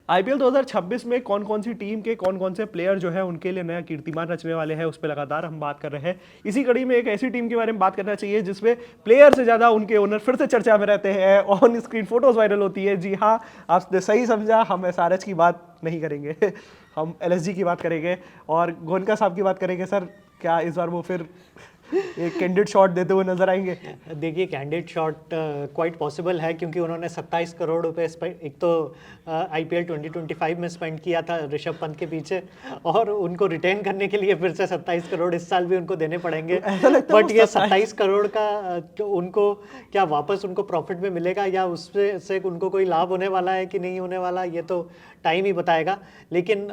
IPL 2026 में कौन कौन सी टीम के कौन कौन से प्लेयर जो है उनके लिए नया कीर्तिमान रचने वाले हैं, उस पर लगातार हम बात कर रहे हैं। इसी कड़ी में एक ऐसी टीम के बारे में बात करना चाहिए जिसमें प्लेयर से ज़्यादा उनके ओनर फिर से चर्चा में रहते हैं, ऑन स्क्रीन फोटोज वायरल होती है। जी हाँ, आपने सही समझा, हम एसआरएच की बात नहीं करेंगे हम एलएसजी की बात करेंगे और गोयनका साहब की बात करेंगे। सर, क्या इस बार वो फिर एक कैंडिड शॉट देते हुए नजर आएंगे? देखिए, कैंडिड शॉट क्वाइट पॉसिबल है, क्योंकि उन्होंने 27 करोड़ रुपए एक तो आईपीएल 2025 में स्पेंड किया था ऋषभ पंत के पीछे, और उनको रिटेन करने के लिए फिर से 27 करोड़ इस साल भी उनको देने पड़ेंगे। ऐसा लगता है बट ये 27 करोड़ का तो उनको क्या वापस उनको प्रॉफिट में मिलेगा, या उससे से उनको कोई लाभ होने वाला है कि नहीं होने वाला, ये तो टाइम ही बताएगा। लेकिन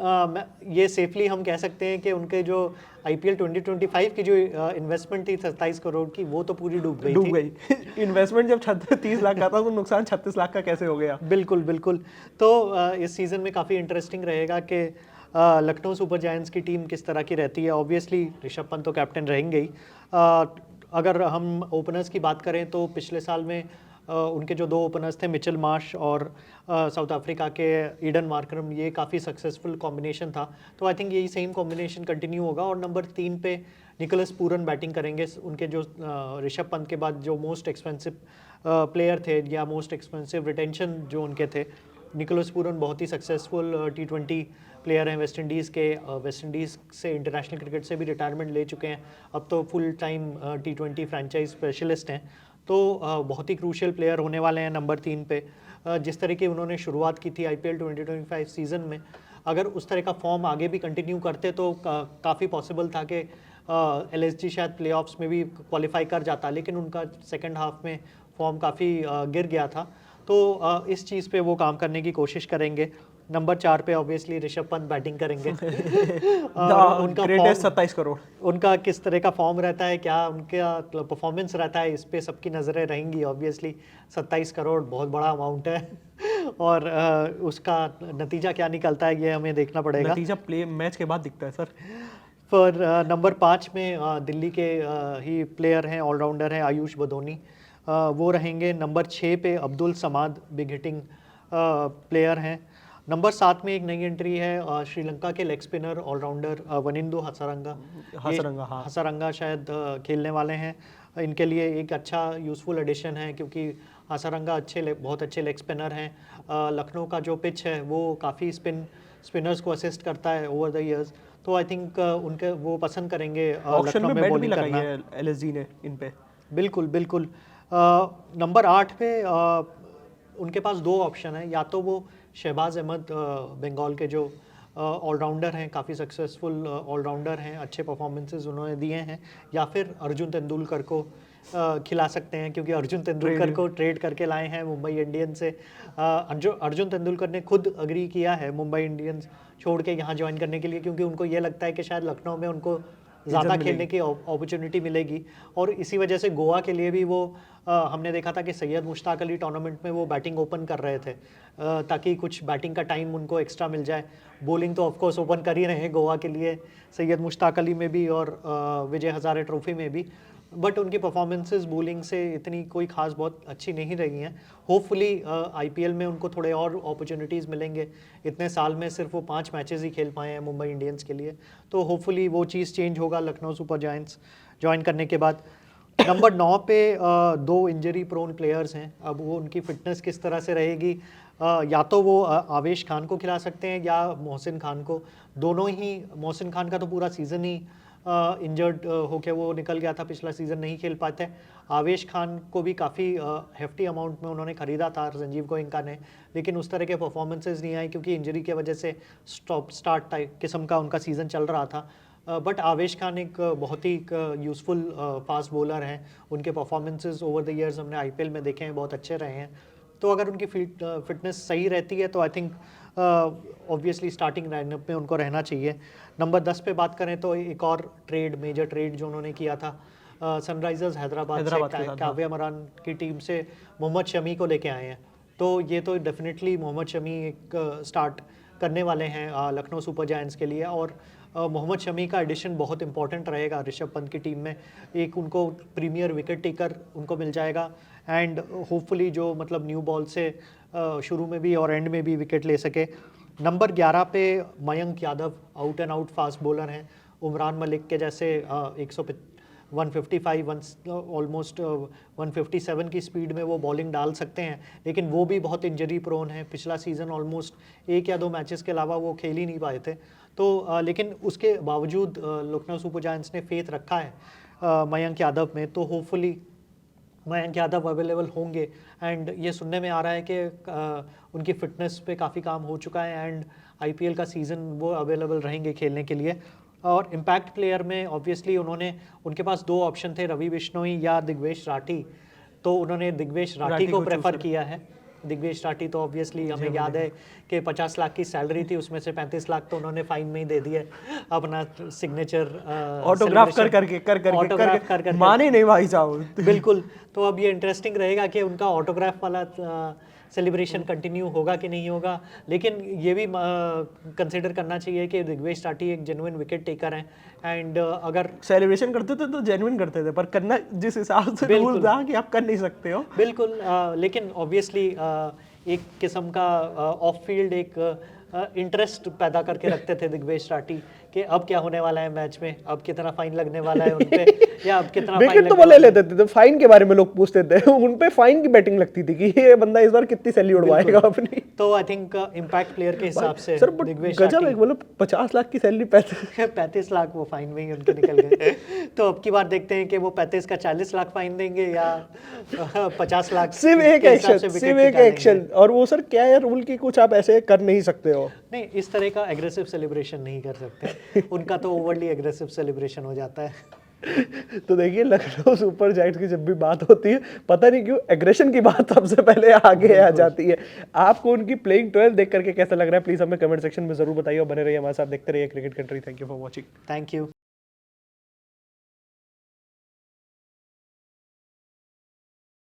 ये सेफली हम कह सकते हैं कि उनके जो आईपीएल 2025 की जो इन्वेस्टमेंट थी 27 करोड़ की, वो तो पूरी डूब गई। इन्वेस्टमेंट जब 30 लाख का था तो नुकसान 36 लाख का कैसे हो गया? बिल्कुल बिल्कुल। तो इस सीज़न में काफ़ी इंटरेस्टिंग रहेगा कि लखनऊ सुपर जायंट्स की टीम किस तरह की रहती है। ऑब्वियसली ऋषभ पंत तो कैप्टन रहेंगे ही। अगर हम ओपनर्स की बात करें तो पिछले साल में उनके जो दो ओपनर्स थे, मिचेल मार्श और साउथ अफ्रीका के ईडन मार्करम, ये काफ़ी सक्सेसफुल कॉम्बिनेशन था। तो आई थिंक यही सेम कॉम्बिनेशन कंटिन्यू होगा। और नंबर 3 पे निकोलस पूरन बैटिंग करेंगे। उनके जो ऋषभ पंत के बाद जो मोस्ट एक्सपेंसिव प्लेयर थे या मोस्ट एक्सपेंसिव रिटेंशन जो उनके थे, निकोलस पूरन बहुत ही सक्सेसफुल T20 प्लेयर हैं वेस्ट इंडीज़ के। वेस्ट इंडीज़ से इंटरनेशनल क्रिकेट से भी रिटायरमेंट ले चुके हैं, अब तो full time T20 franchise specialist हैं। तो बहुत ही क्रूशियल प्लेयर होने वाले हैं नंबर 3 पे। जिस तरह की उन्होंने शुरुआत की थी आईपीएल 2025 सीज़न में, अगर उस तरह का फॉर्म आगे भी कंटिन्यू करते तो काफ़ी पॉसिबल था कि एलएसजी शायद प्लेऑफ्स में भी क्वालिफाई कर जाता, लेकिन उनका सेकंड हाफ में फॉर्म काफ़ी गिर गया था। तो इस चीज़ पे वो काम करने की कोशिश करेंगे। नंबर 4 पे ऑब्वियसली ऋषभ पंत बैटिंग करेंगे और उनका फॉर्म 27 करोड़ उनका किस तरह का फॉर्म रहता है, क्या उनका परफॉर्मेंस रहता है, इस पे सबकी नज़रें रहेंगी। ऑब्वियसली 27 करोड़ बहुत बड़ा अमाउंट है और उसका नतीजा क्या निकलता है ये हमें देखना पड़ेगा। नतीजा प्ले मैच के बाद दिखता है सर। पर नंबर 5 में दिल्ली के ही प्लेयर हैं, ऑलराउंडर हैं आयुष बदोनी, वो रहेंगे। नंबर 6 पे Abdul Samad, big hitting player हैं। नंबर 7 में एक नई एंट्री है, श्रीलंका के leg spinner allrounder Wanindu Hasaranga. हाँ। हसरंगा शायद खेलने वाले हैं। इनके लिए एक अच्छा यूज़फुल एडिशन है, क्योंकि हसरंगा बहुत अच्छे लेग स्पिनर हैं। लखनऊ का जो पिच है वो काफ़ी स्पिनर्स को असिस्ट करता है ओवर द ईयर्स। तो आई थिंक उनके वो पसंद करेंगे ऑक्शन लखनऊ में में बेट भी बॉलिंग लगाई करना। है एलएसजी ने इन पे। बिल्कुल बिल्कुल। नंबर 8 पे उनके पास दो ऑप्शन है, या तो वो शहबाज अहमद, बंगाल के जो ऑलराउंडर हैं, काफ़ी सक्सेसफुल ऑलराउंडर हैं, अच्छे परफॉर्मेंसेस उन्होंने दिए हैं, या फिर अर्जुन तेंदुलकर को खिला सकते हैं, क्योंकि अर्जुन तेंदुलकर को ट्रेड करके लाए हैं मुंबई इंडियंस से। अर्जुन तेंदुलकर ने खुद अग्री किया है मुंबई इंडियंस छोड़ के यहाँ ज्वाइन करने के लिए, क्योंकि उनको ये लगता है कि शायद लखनऊ में उनको ज़्यादा खेलने की अपॉर्चुनिटी मिलेगी। और इसी वजह से गोवा के लिए भी वो हमने देखा था कि सैयद मुश्ताक अली टूर्नामेंट में वो बैटिंग ओपन कर रहे थे, ताकि कुछ बैटिंग का टाइम उनको एक्स्ट्रा मिल जाए। बॉलिंग तो ऑफकोर्स ओपन कर ही रहे हैं गोवा के लिए, सैयद मुश्ताक अली में भी और विजय हज़ारे ट्रॉफी में भी। बट उनकी परफॉर्मेंसेस बॉलिंग से इतनी कोई खास बहुत अच्छी नहीं रही हैं। होपफुली आईपीएल में उनको थोड़े और अपॉर्चुनिटीज़ मिलेंगे। इतने साल में सिर्फ वो 5 मैचेस ही खेल पाए हैं मुंबई इंडियंस के लिए, तो होपफुली वो चीज़ चेंज होगा लखनऊ सुपर जायंट्स ज्वाइन करने के बाद। नंबर 9 पे दो इंजरी प्रोन प्लेयर्स हैं। अब वो उनकी फिटनेस किस तरह से रहेगी, या तो वो आवेश खान को खिला सकते हैं या मोहसिन खान को। दोनों ही, मोहसिन खान का तो पूरा सीज़न ही इंजर्ड होके वो निकल गया था, पिछला सीज़न नहीं खेल पाते। आवेश खान को भी काफ़ी हेफ्टी अमाउंट में उन्होंने ख़रीदा था संजीव गोयनका ने, लेकिन उस तरह के परफॉर्मेंसेस नहीं आई, क्योंकि इंजरी की वजह से स्टॉप स्टार्ट टाइप किस्म का उनका सीज़न चल रहा था। बट आवेश खान एक बहुत ही यूज़फुल फास्ट बॉलर हैं। उनके परफॉर्मेंसेस ओवर द ईयर्स हमने आईपीएल में देखे हैं, बहुत अच्छे रहे हैं। तो अगर उनकी फिटनेस सही रहती है तो I think obviously starting lineup में उनको रहना चाहिए। नंबर 10 पे बात करें तो एक और मेजर ट्रेड जो उन्होंने किया था, सनराइजर्स हैदराबाद से काव्या मरान की टीम से मोहम्मद शमी को लेके आए हैं। तो ये तो डेफिनेटली मोहम्मद शमी एक स्टार्ट करने वाले हैं लखनऊ सुपर जायंट्स के लिए। और मोहम्मद शमी का एडिशन बहुत इंपॉर्टेंट रहेगा ऋषभ पंत की टीम में। एक उनको प्रीमियर विकेट टेकर उनको मिल जाएगा, एंड होपफुली जो मतलब न्यू बॉल से शुरू में भी और एंड में भी विकेट ले सके। नंबर 11 पे Mayank Yadav out and out fast bowler हैं। उमरान मलिक के जैसे 155 ऑलमोस्ट 157 की स्पीड में वो बॉलिंग डाल सकते हैं, लेकिन वो भी बहुत इंजरी प्रोन है। पिछला सीज़न ऑलमोस्ट 1 या 2 मैचेस के अलावा वो खेल ही नहीं पाए थे। तो लेकिन उसके बावजूद लखनऊ सुपर जायंट्स ने फेथ रखा है मयंक यादव में, तो होपफुली मयंक यादव अवेलेबल होंगे। एंड ये सुनने में आ रहा है कि उनकी फिटनेस पे काफ़ी काम हो चुका है एंड आईपीएल का सीज़न वो अवेलेबल रहेंगे खेलने के लिए। और इम्पैक्ट प्लेयर में ऑब्वियसली उनके पास 2 ऑप्शन थे, रवि बिश्नोई या दिग्वेश राठी। तो उन्होंने दिग्वेश राठी को प्रेफर किया है। दिग्वेश राठी तो ऑब्वियसली हमें याद है कि 50 लाख की सैलरी थी, उसमें से 35 लाख तो उन्होंने फाइन में ही दे दिया अपना सिग्नेचर ऑटोग्राफ कर माने नहीं भाई साहब। बिल्कुल। तो अब ये इंटरेस्टिंग रहेगा कि उनका ऑटोग्राफ वाला सेलिब्रेशन कंटिन्यू होगा कि नहीं होगा। लेकिन ये भी कंसिडर करना चाहिए कि दिग्वेश राठी एक जेन्युइन विकेट टेकर हैं एंड अगर सेलिब्रेशन करते थे तो जेन्युइन करते थे, पर करना जिस हिसाब से रूल था कि आप कर नहीं सकते हो। बिल्कुल। लेकिन ऑब्वियसली एक किस्म का ऑफ फील्ड एक इंटरेस्ट पैदा करके रखते थे दिग्वेश राठी कि अब क्या होने वाला है मैच में, अब कितना फाइन लगने वाला है उन पे या अब कितना फाइन विकेट तो वो ले लेते थे, तो फाइन के बारे में लोग पूछते थे। उन पे फाइन की बैटिंग लगती थी कि ये बंदा इस बार कितनी सैलरी उड़वाएगा अपनी। तो आई थिंक इम्पैक्ट प्लेयर के हिसाब से सर गजब है, मतलब 50 लाख की सैलरी 35 लाख वो फाइन में ही उनके निकल गए। तो अब की बार देखते हैं कि वो 35 का 40 लाख फाइन देंगे या 50 लाख। सिर्फ एक एक्शन। और वो सर क्या है रूल की, कुछ आप ऐसे कर नहीं सकते हो। नहीं, इस तरह का एग्रेसिव सेलिब्रेशन नहीं कर सकते। उनका तो ओवरली एग्रेसिव सेलिब्रेशन हो जाता है। तो देखिए लखनऊ सुपर जायंट्स की जब भी बात होती है, पता नहीं क्यों एग्रेशन की बात सबसे पहले आगे आ जाती है। आपको उनकी प्लेइंग 12 देख करके कैसा लग रहा है, प्लीज हमें कमेंट सेक्शन में जरूर बताइए और बने रहिए हमारे साथ, देखते रहिए cricket country. Thank you for watching. Thank you.